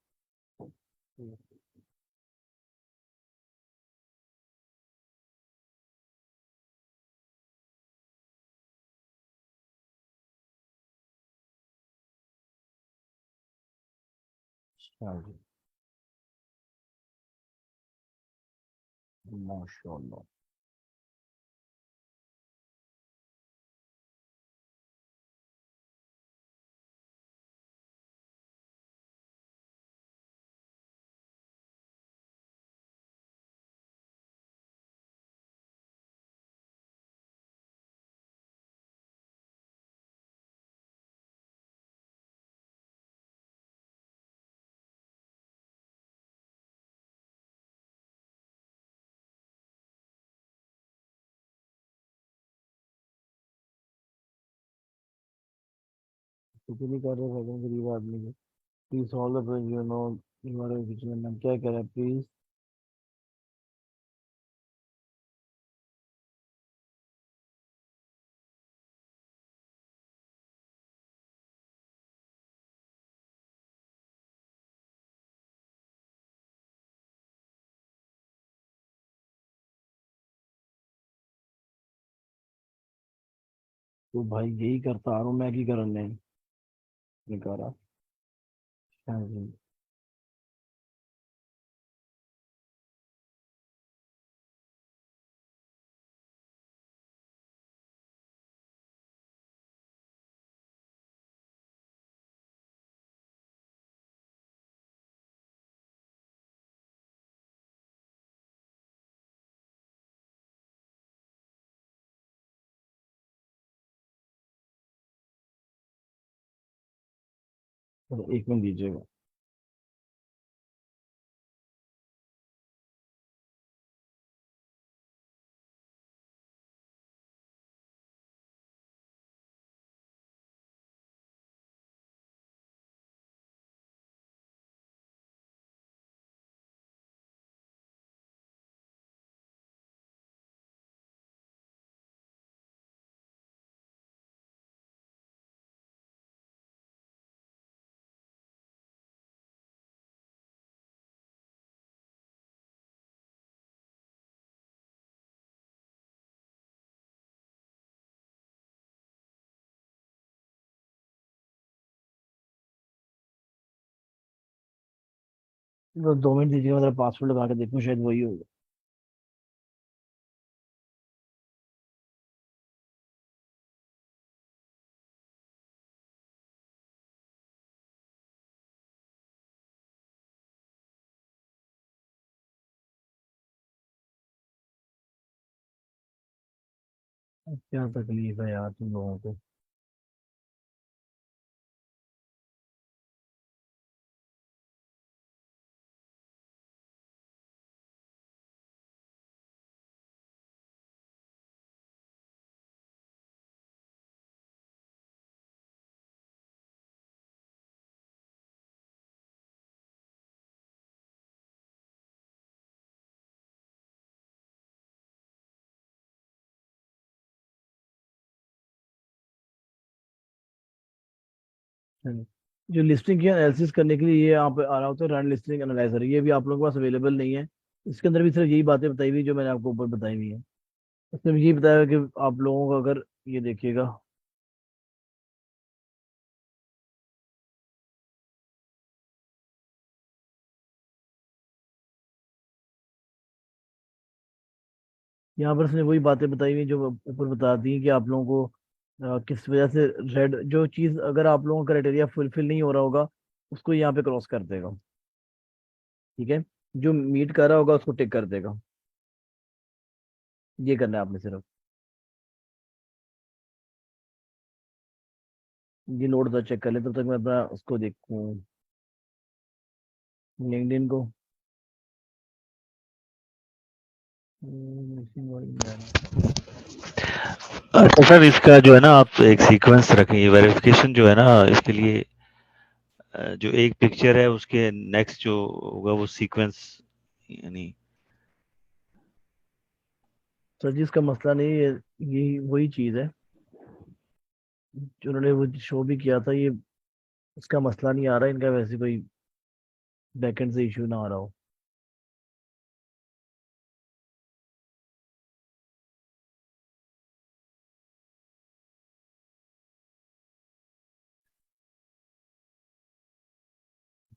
S1: हाँ जी, माशाल्लाह। कुछ नहीं कर रहे भजन, गरीब आदमी को। Please solve the you know, हमारे किचन में क्या करें प्लीज। तो भाई यही करता आ रहा हूँ मैं, की करने नहीं कर रहा। हाँ जी। तो 1 मिनट दीजिएगा। तो 2 मिनट दीजिएगा, मतलब पासवर्ड लगा के देखूँ, शायद वही होगा। अब क्या तकलीफ है यार तुम लोगों को। हम्म। जो लिस्टिंग की एनालिसिस करने के लिए ये यहाँ पे आ रहा होता है रन लिस्टिंग एनालाइजर, ये भी आप लोगों के पास अवेलेबल नहीं है। इसके अंदर भी सिर्फ यही बातें बताई हुई जो मैंने आपको ऊपर बताई हुई है। इसमें भी यही बताया कि आप लोगों को अगर ये देखिएगा, यहाँ पर उसने वही बातें बताई हुई जो ऊपर बता दी हैं कि आप लोगों को किस वजह से रेड जो चीज़ अगर आप लोगों का क्राइटेरिया फुलफिल नहीं हो रहा होगा उसको यहाँ पे क्रॉस कर देगा। ठीक है, जो मीट कर रहा होगा उसको टिक कर देगा। ये करना है आपने सिर्फ। ये लोड था, चेक कर ले तब तक मैं अपना उसको देखूँ, लिंक्डइन को।
S3: अच्छा सर, इसका जो है ना आप एक सीक्वेंस रखें, वेरिफिकेशन जो है ना इसके लिए, जो एक पिक्चर है उसके नेक्स्ट जो होगा वो सीक्वेंस, यानी
S1: सर जी इसका मसला नहीं है, यही वही चीज़ है जो उन्होंने वो शो भी किया था। ये इसका मसला नहीं आ रहा, इनका वैसे कोई बैकएंड से इशू ना आ रहा हो।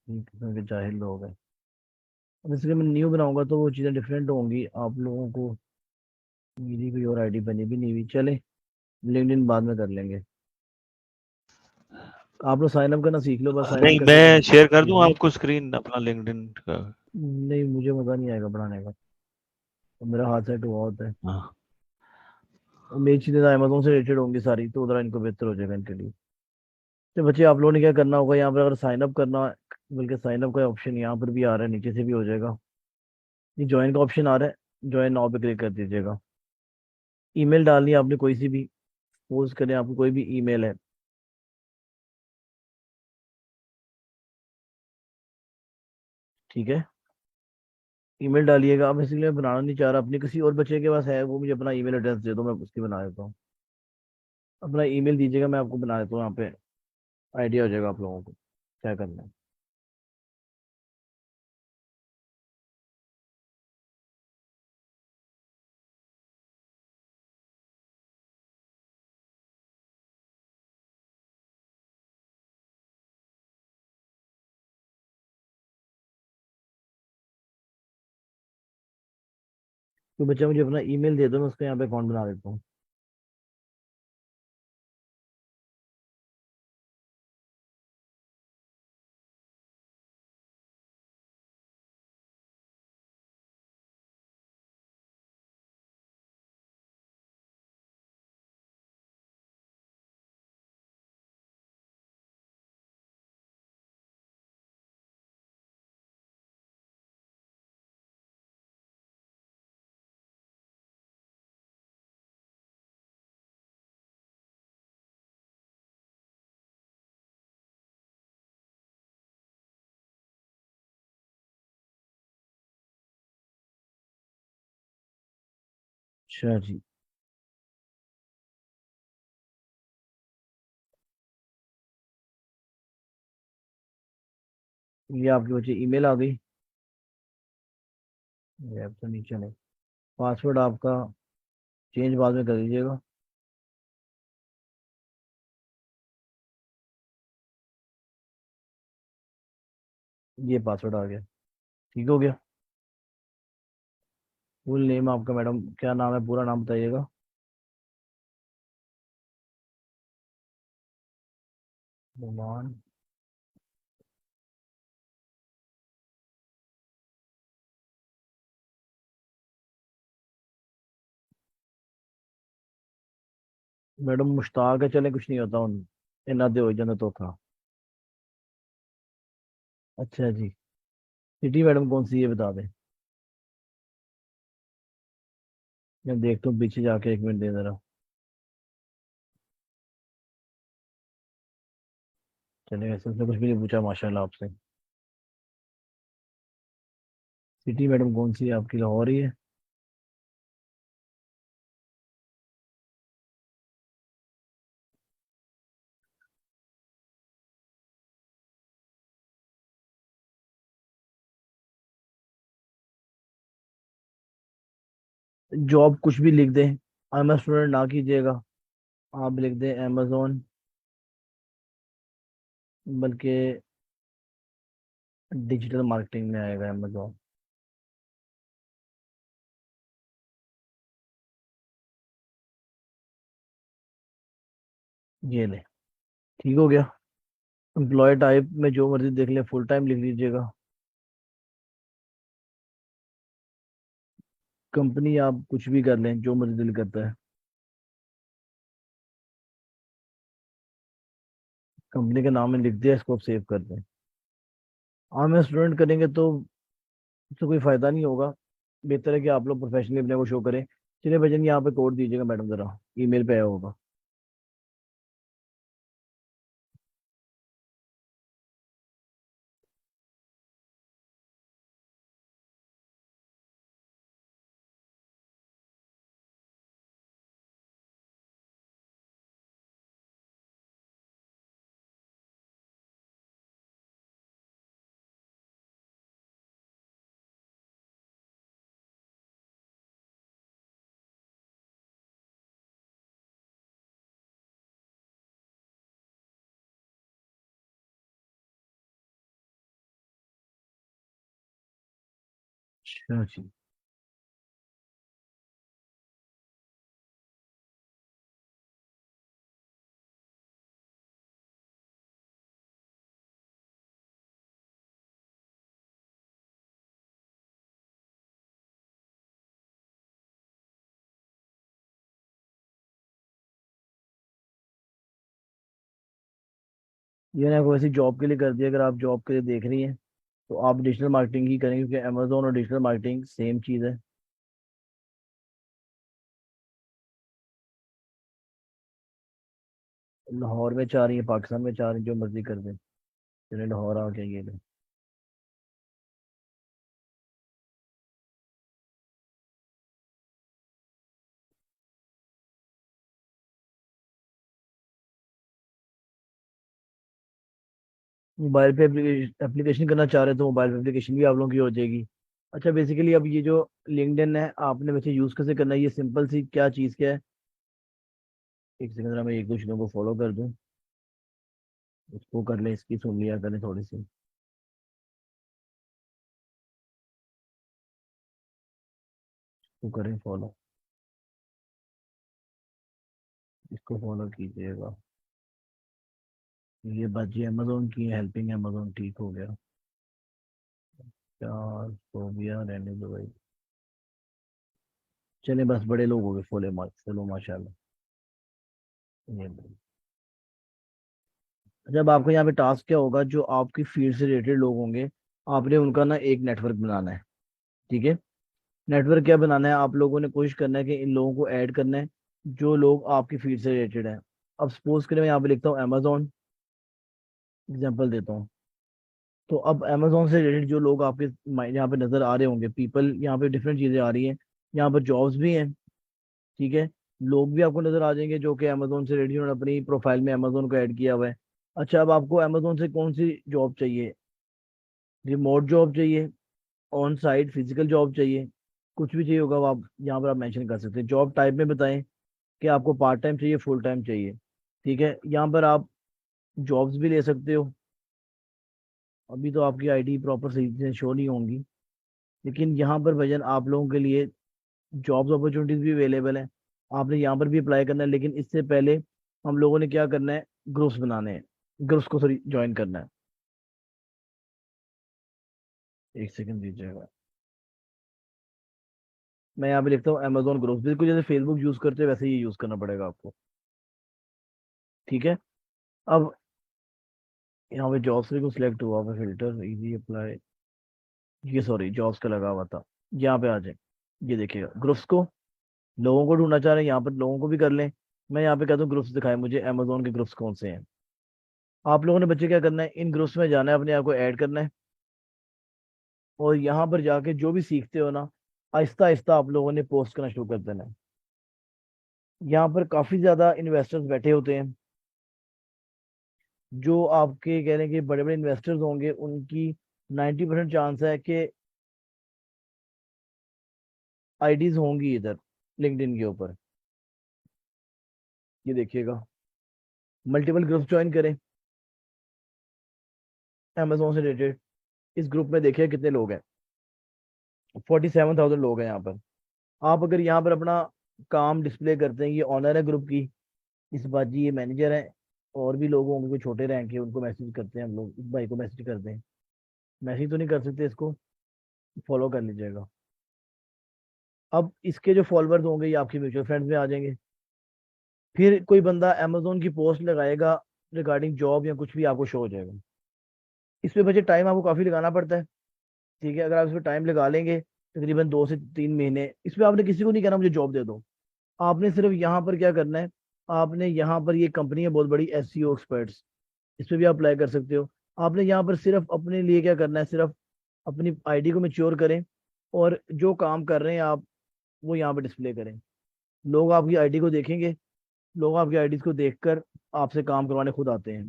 S1: ये किस्म के जाहिल लोग हैं। अब इसलिए मैं न्यू बनाऊंगा तो वो चीज़ें डिफरेंट होंगी आप लोगों को। मेरी कोई और आईडी बनी भी नहीं हुई, चले लिंक्डइन बाद में कर लेंगे। आप लोग साइन अप करना सीख लो, बस साइन अप
S3: नहीं,
S1: कैसे
S3: मैं
S1: करना
S3: शेयर कर दूं
S1: सीख लो।
S3: आपको स्क्रीन अपना लिंक्डइन का।
S1: नहीं मुझे मज़ा नहीं आएगा बनाने का, और मेरा हाथ सेट हुआ होता है।
S3: हाँ।
S1: और मेरी चीज़ें अमेजोन से रिलेटेड होंगी सारी, तो उधर इनको बेहतर हो जाएगा इनके लिए। तो बच्चे आप लोगों ने क्या करना होगा, यहाँ पर अगर साइन अप करना, बल्कि साइन अप का ऑप्शन यहाँ पर भी आ रहा है, नीचे से भी हो जाएगा। ये ज्वाइन का ऑप्शन आ रहा है, ज्वाइन नाउ पे क्लिक कर दीजिएगा। ईमेल डालनी है आपने कोई सी भी, पोस्ट करें आपको कोई भी ईमेल है। ठीक है, ईमेल डालिएगा। अब इसलिए मैं बनाना नहीं चाह रहा, अपने किसी और बच्चे के पास है वो मुझे अपना ईमेल एड्रेस दे दो, मैं उसकी बना देता हूँ। अपना ईमेल दीजिएगा, मैं आपको बना देता हूँ यहाँ पे। आइडिया हो जाएगा आप लोगों को क्या करना है। तो बच्चा मुझे अपना ईमेल दे दो, मैं उसका यहाँ पे अकाउंट बना देता हूँ। अच्छा जी, ये आपके बच्चे ईमेल आ गई। ये अब तो नीचे नहीं, पासवर्ड आपका चेंज बाद में कर दीजिएगा। ये पासवर्ड आ गया, ठीक हो गया। फुल नेम आपका मैडम क्या नाम है, पूरा नाम बताइएगा। नुमान। मैडम मुश्ताक है, चले कुछ नहीं होता उन इन्ना दे हो जाना तो था। अच्छा जी, सिटी मैडम कौन सी है बता दें। मैं देखता हूँ पीछे जाके, एक मिनट दे जरा। चले वैसे उसने कुछ भी नहीं पूछा माशाल्लाह आपसे। सिटी मैडम कौन सी है आपकी, लाहौर ही है। जॉब कुछ भी लिख दें, आई एम स्टूडेंट ना कीजिएगा। आप लिख दें अमेजोन, बल्कि डिजिटल मार्केटिंग में आएगा अमेजोन। ये ले, ठीक हो गया। एम्प्लॉय टाइप में जो मर्जी देख ले, फुल टाइम लिख लीजिएगा। कंपनी आप कुछ भी कर लें, जो मर्जी दिल करता है। कंपनी का नाम में लिख दिया, इसको आप सेव कर दें। हम स्टूडेंट करेंगे तो उससे कोई फायदा नहीं होगा। बेहतर है कि आप लोग प्रोफेशनली अपने को शो करें। चलिए भजन, यहाँ पे कोड दीजिएगा मैडम जरा, ईमेल पे आया होगा। अच्छा जी, ये ना वैसे जॉब के लिए कर दिया। अगर आप जॉब के लिए देख रही हैं तो आप डिजिटल मार्केटिंग ही करेंगे, क्योंकि अमेजोन और डिजिटल मार्केटिंग सेम चीज़ है। लाहौर में चाह रही है, पाकिस्तान में चाह रही है, जो मर्जी कर दें। चलिए लाहौर आ गया, ये ले। मोबाइल पे एप्लीकेशन करना चाह रहे हैं तो मोबाइल पे एप्लीकेशन भी आप लोगों की हो जाएगी। अच्छा, बेसिकली अब ये जो लिंक्डइन है आपने वैसे यूज़ कैसे करना है, ये सिंपल सी क्या चीज़ क्या है। एक सेकंड जरा, मैं एक दो चीज़ों को फॉलो कर दूं। इसको कर लें, इसकी सुन लिया करें थोड़ी सी। इसको करें फॉलो, इसको फॉलो कीजिएगा। ये बात जी अमेजोन की हेल्पिंग अमेजोन, ठीक हो गया। चार फोबिया रहने दो भाई। चले बस, बड़े लोग हो गए फॉलो मार्क, चलो माशाल्लाह। ये लो। जब आपको यहाँ पे टास्क क्या होगा, जो आपकी फील्ड से रिलेटेड लोग होंगे, आपने उनका ना एक नेटवर्क बनाना है। ठीक है, नेटवर्क क्या बनाना है, आप लोगों ने कोशिश करना है कि इन लोगों को ऐड करना है जो लोग आपकी फील्ड से रिलेटेड हैं। अब सपोज करें मैं यहाँ पे लिखता हूँ अमेजोन, एग्जांपल देता हूँ। तो अब अमेजोन से रिलेटेड जो लोग आपके यहाँ पे नजर आ रहे होंगे, पीपल, यहाँ पे डिफरेंट चीजें आ रही हैं। यहाँ पर जॉब्स भी हैं, ठीक है, लोग भी आपको नजर आ जाएंगे जो कि अमेजोन से रेडी उन्होंने अपनी प्रोफाइल में अमेजोन को ऐड किया हुआ है। अच्छा, अब आपको अमेजोन से कौन सी जॉब चाहिए? रिमोट जॉब चाहिए, ऑन साइट फिजिकल जॉब चाहिए, कुछ भी चाहिए होगा वो आप यहाँ पर आप मेंशन कर सकते हैं। जॉब टाइप में बताएं कि आपको पार्ट टाइम चाहिए, फुल टाइम चाहिए। ठीक है, यहाँ पर आप जॉब्स भी ले सकते हो। अभी तो आपकी आईडी प्रॉपर सही से शो नहीं होंगी, लेकिन यहाँ पर भजन आप लोगों के लिए जॉब्स अपॉर्चुनिटीज भी अवेलेबल है। आपने यहाँ पर भी अप्लाई करना है, लेकिन इससे पहले हम लोगों ने क्या करना है, ग्रुप्स बनाने हैं, ग्रुप्स को सॉरी ज्वाइन करना है। एक सेकंड दीजिएगा, मैं यहाँ पे लिखता हूँ अमेजोन ग्रुप्स, बिल्कुल जैसे फेसबुक यूज करते हैं वैसे ही यूज करना पड़ेगा आपको। ठीक है, अब यहाँ पे जॉब्स को सिलेक्ट हुआ हुआ फिल्टर इजी अप्लाई, ये सॉरी जॉब्स का लगा हुआ था। यहाँ पे आ जाए, ये देखिएगा ग्रुप्स को, लोगों को ढूंढना चाह रहे हैं, यहाँ पर लोगों को भी कर लें। मैं यहाँ पे कहता हूँ ग्रुप्स दिखाएं मुझे, अमेजोन के ग्रुप्स कौन से हैं। आप लोगों ने बच्चे क्या करना है, इन ग्रुप्स में जाना है, अपने आप को ऐड करना है, और यहाँ पर जाके जो भी सीखते हो ना, आहिस्ता आहिस्ता आप लोगों ने पोस्ट करना शुरू कर देना है। यहाँ पर काफी ज्यादा इन्वेस्टर्स बैठे होते हैं, जो आपके कह रहे हैं कि बड़े बड़े इन्वेस्टर्स होंगे, उनकी 90% चांस है कि आईडीज होंगी इधर लिंक्डइन के ऊपर। ये देखिएगा, मल्टीपल ग्रुप ज्वाइन करें अमेजोन से रिलेटेड। इस ग्रुप में देखिए कितने लोग हैं, 47,000 लोग हैं यहाँ पर। आप अगर यहाँ पर अपना काम डिस्प्ले करते हैं, ये ऑनर है ग्रुप की, इस बाजी ये मैनेजर है, और भी लोग होंगे कोई छोटे रैंक के, उनको मैसेज करते हैं हम लोग, इस भाई को मैसेज करते हैं। मैसेज तो नहीं कर सकते, इसको फॉलो कर लीजिएगा। अब इसके जो फॉलोअर्स होंगे ये आपके म्यूचुअल फ्रेंड्स में आ जाएंगे। फिर कोई बंदा अमेजोन की पोस्ट लगाएगा रिगार्डिंग जॉब या कुछ भी, आपको शो हो जाएगा। इस पे बच्चे टाइम आपको काफी लगाना पड़ता है। ठीक है, अगर आप इस पे टाइम लगा लेंगे तकरीबन 2 से 3 महीने, इस पे आपने किसी को नहीं कहना मुझे जॉब दे दो। आपने सिर्फ यहाँ पर क्या करना है, आपने यहाँ पर ये कंपनी है बहुत बड़ी एसईओ एक्सपर्ट्स, इस पे भी आप अप्लाई कर सकते हो। आपने यहाँ पर सिर्फ अपने लिए क्या करना है, सिर्फ अपनी आईडी को मैच्योर करें, और जो काम कर रहे हैं आप वो यहाँ पर डिस्प्ले करें। लोग आपकी आईडी को देखेंगे, लोग आपकी आईडी को देखकर आपसे काम करवाने खुद आते हैं।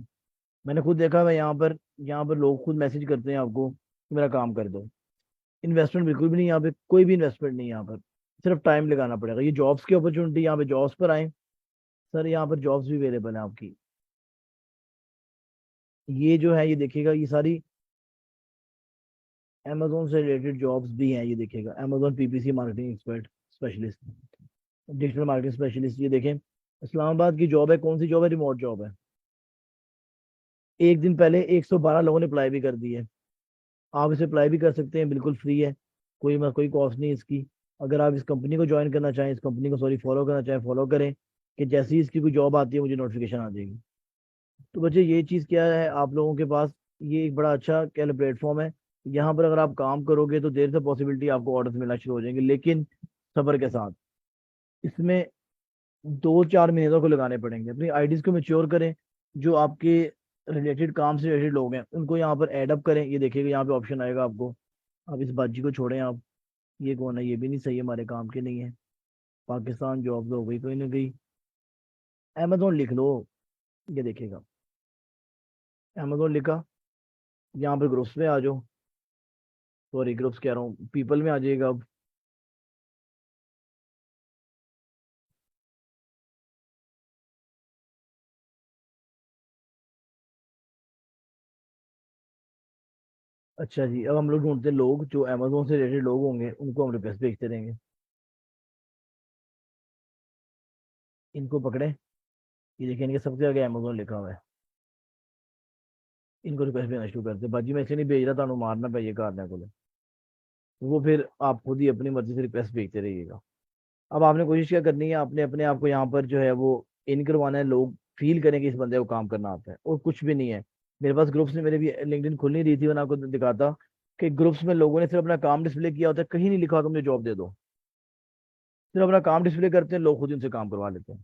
S1: मैंने खुद देखा है, यहाँ पर लोग खुद मैसेज करते हैं आपको कि मेरा काम कर दो। इन्वेस्टमेंट बिल्कुल भी नहीं, यहाँ पे कोई भी इन्वेस्टमेंट नहीं, यहाँ पर सिर्फ टाइम लगाना पड़ेगा। ये जॉब्स की अपॉर्चुनिटी, यहाँ पे जॉब्स पर आए सर, यहाँ पर जॉब्स भी अवेलेबल है आपकी। ये जो है ये देखिएगा, ये सारी अमेजोन से रिलेटेड जॉब्स भी हैं। ये देखिएगा, Amazon PPC marketing expert specialist, digital marketing specialist, ये देखें इस्लामाबाद की जॉब है। कौन सी जॉब है? रिमोट जॉब है। एक दिन पहले 112 लोगों ने अप्लाई भी कर दी है। आप इसे अप्लाई भी कर सकते हैं, बिल्कुल फ्री है, कोई कॉस्ट नहीं इसकी। अगर आप इस कंपनी को ज्वाइन करना चाहें, इस कंपनी को सॉरी फॉलो करना चाहें, फॉलो करें, कि जैसे ही इसकी कोई जॉब आती है मुझे नोटिफिकेशन आ जाएगी। तो बच्चे ये चीज़ क्या है आप लोगों के पास, ये एक बड़ा अच्छा क्या प्लेटफॉर्म है। यहाँ पर अगर आप काम करोगे तो देर से पॉसिबिलिटी आपको ऑर्डर्स मिलना शुरू हो जाएंगे, लेकिन सब्र के साथ। इसमें 2-4 महीने तो को लगाने पड़ेंगे। अपनी आईडीज को मेच्योर करें, जो आपके रिलेटेड काम से रिलेटेड लोग हैं उनको यहाँ पर ऐड अप करें। ये देखिएगा यहाँ पे ऑप्शन आएगा आपको, आप इस बाजी को छोड़ें आप, ये कौन है, ये भी नहीं सही है, हमारे काम के नहीं है। पाकिस्तान जॉब हो गई, कोई नहीं गई, अमेजोन लिख लो। ये देखिएगा अमेजोन लिखा, यहाँ पर ग्रुप्स में आ जाओ, सॉरी ग्रुप्स कह रहा हूँ, पीपल में आ जाइएगा अब। अच्छा जी, अब हम लोग ढूंढते हैं लोग जो अमेजोन से रिलेटेड लोग होंगे, उनको हम रिक्वेस्ट भेजते रहेंगे। इनको पकड़े, ये देखिए इनके सबसे आगे अमेजोन लिखा हुआ है, इनको रिक्वेस्ट भेजना शुरू करते। बाजी मैं इसे नहीं भेज रहा, थानू मारना पे ये करने को, वो फिर आप खुद ही अपनी मर्जी से रिक्वेस्ट भेजते रहिएगा। अब आपने कोशिश क्या करनी है, आपने अपने आप को यहाँ पर जो है वो इन करवाना है, लोग फील करें कि इस बंदे को काम करना आता है, और कुछ भी नहीं है। मेरे पास ग्रुप्स में, मेरे भी लिंक्डइन खुल नहीं रही थी, मैंने आपको दिखाता कि ग्रुप्स में लोगों ने सिर्फ अपना काम डिस्प्ले किया होता है, कहीं नहीं लिखा कि मुझे जॉब दे दो। सिर्फ अपना काम डिस्प्ले करते हैं लोग, खुद ही उनसे काम करवा लेते हैं।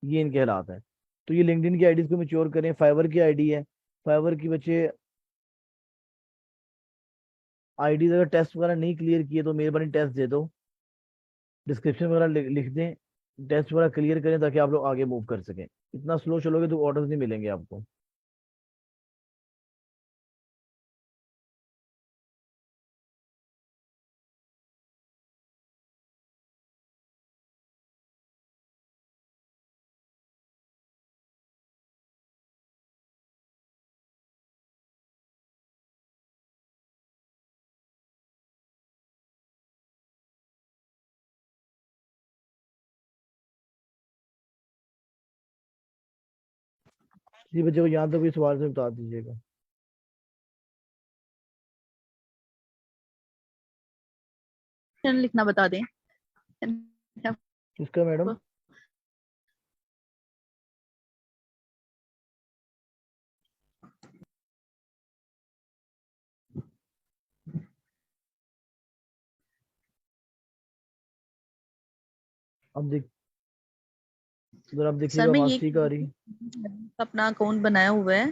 S1: ये इनके हालात है। तो ये लिंक्डइन की आईडीज को मैच्योर करें। फाइवर की आईडी है, फाइवर की बच्चे आईडीज अगर टेस्ट वगैरह नहीं क्लियर किए तो मेहरबानी टेस्ट दे दो। डिस्क्रिप्शन वगैरह लिख दें, टेस्ट वगैरह क्लियर करें ताकि आप लोग आगे मूव कर सकें। इतना स्लो चलोगे तो ऑर्डर्स नहीं मिलेंगे आपको। किसी बच्चे को यहाँ तक कोई सवाल से बता दीजिएगा।
S4: लिखना बता दें।
S1: किसका मैडम? अब देख, उधर आप
S4: सर
S1: देखिएगा
S4: मैं
S1: आवाज
S4: ये
S1: ठीक आ रही?
S4: अपना अकाउंट बनाया हुआ है,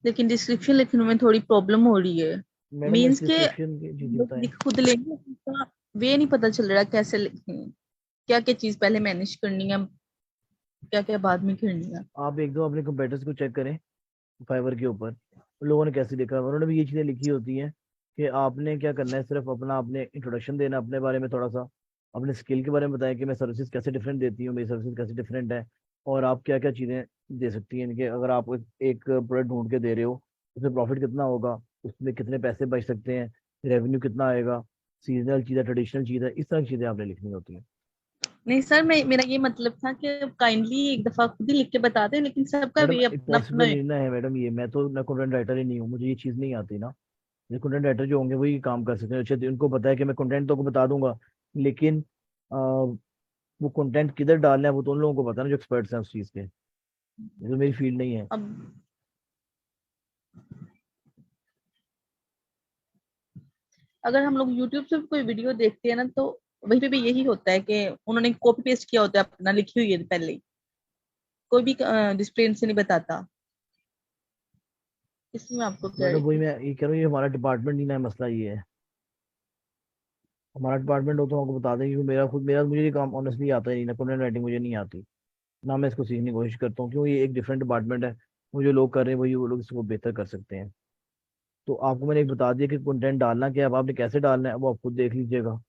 S4: लेकिन डिस्क्रिप्शन लिखने में थोड़ी प्रॉब्लम हो रही है।
S1: मैडम मैं
S4: मीन्स के
S1: डिस्क्रिप्शन की जी जी
S4: लोग
S1: बताएं।
S4: लिख खुद लेंगे, उसका वे नहीं पता चल रहा कैसे लिखें, क्या क्या चीज पहले मैनेज करनी है, क्या क्या बाद में करनी है।
S1: आप एक दो अपने कंप्यूटर्स को चेक करें फाइवर के ऊपर, उन लोगों ने कैसे लिखा है। उन्होंने भी ये चीज़ें लिखी होती हैं कि आपने क्या करना है, सिर्फ अपना अपने इंट्रोडक्शन देना अपने बारे में, थोड़ा सा अपने स्किल के बारे में बताएं कि मैं सर्विसेज कैसे डिफरेंट देती हूँ, मेरी सर्विसेज कैसे डिफरेंट है, और आप क्या क्या चीज़ें दे सकती हैं। इनके अगर आप एक प्रोडक्ट ढूंढ के दे रहे हो, उसमें प्रॉफिट कितना होगा, उसमें कितने पैसे बच सकते हैं, रेवेन्यू कितना आएगा, सीजनल चीज़ है, ट्रेडिशनल चीज़ है, इस तरह की चीज़ें आपने लिखनी होती हैं।
S4: नहीं सर, मैं मेरा ये मतलब था कि काइंडली एक दफा खुद ही लिख के बता दें, लेकिन सबका
S1: मैडम
S4: वे अपना अपना
S1: पॉसिबल नहीं ना है मैडम, ये मैं तो ना कंटेंट राइटर ही नहीं हूँ, मुझे ये चीज़ नहीं आती ना। ये कंटेंट राइटर जो होंगे वही काम कर सकते हैं। अच्छा तो उनको पता है कि मैं कंटेंट तो को बता दूंगा, लेकिन वो कंटेंट किधर डालना है वो तो उन लोगों को पता है ना, जो एक्सपर्ट्स हैं उस चीज़ के। ये तो मेरी फील्ड नहीं है।
S4: अब अगर हम लोग यूट्यूब से कोई वीडियो देखते हैं ना, तो वहीं पे भी यही होता है कि उन्होंने कॉपी पेस्ट किया होता है, अपना लिखी हुई है पहले ही, कोई भी डिस्प्ले से नहीं बताता। इसमें आपको क्या
S1: मैडम वही
S4: है?
S1: मैं ये कह रहा हूँ, ये हमारा डिपार्टमेंट नहीं ना है, मसला ये है। हमारा डिपार्टमेंट हो तो आपको बता दें, क्योंकि मेरा मुझे ये काम ऑनेस्टली आता ही नहीं ना, कंटेंट राइटिंग मुझे नहीं आती ना, मैं इसको सीखने की कोशिश करता हूँ, क्योंकि ये एक डिफरेंट डिपार्टमेंट है। वो जो लोग कर रहे हैं वही वो लोग इसको बेहतर कर सकते हैं। तो आपको मैंने एक बता दिया कि कंटेंट डालना क्या है, अब आपने कैसे डालना है वो आप खुद देख लीजिएगा।